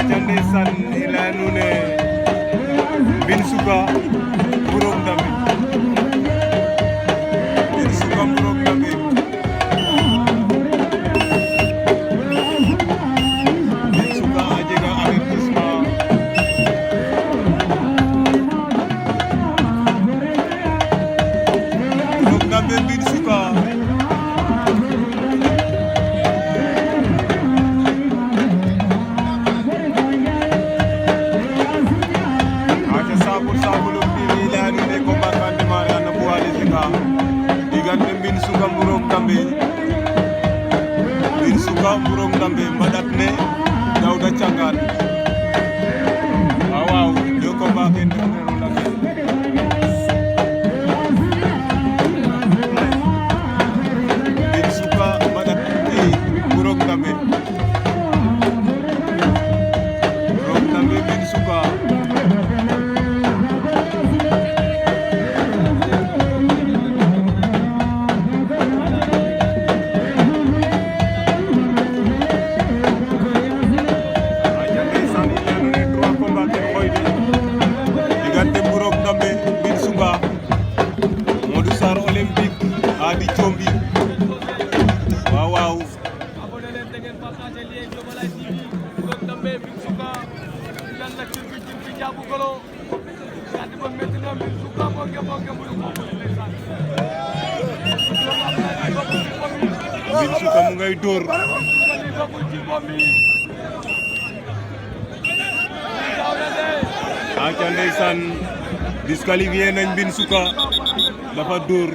aca ndeysaan i leya nuun ne Mbine Souga Mburok Ndambe Mbine Souga Mburok Ndambe Mbine Souga a jega avertissement Mburok Ndambe Mbine Souga diggante Mbine Souga Mburok Ndambe Mbine Souga Mburok Ndambe mbadat ne Daouda Thiangane waaw yo combat ke ndef na ronda ke Mbine Souga mbadat Mburok Ndambe Mburok Ndambe Mbine Souga Modou Sarr Olympique Adi Thiomby waaw abonné leen da ngeen partager lien Global TV Mburok Ndambe Mbine Souga yan la ci fi jaabu golo gadi ba metti na Mbine Souga mo nge bu ko ndeysaan Mbine Souga mu ngay dóor aca ndeysaan disqualifié nañ Mbine Souga dafa dóor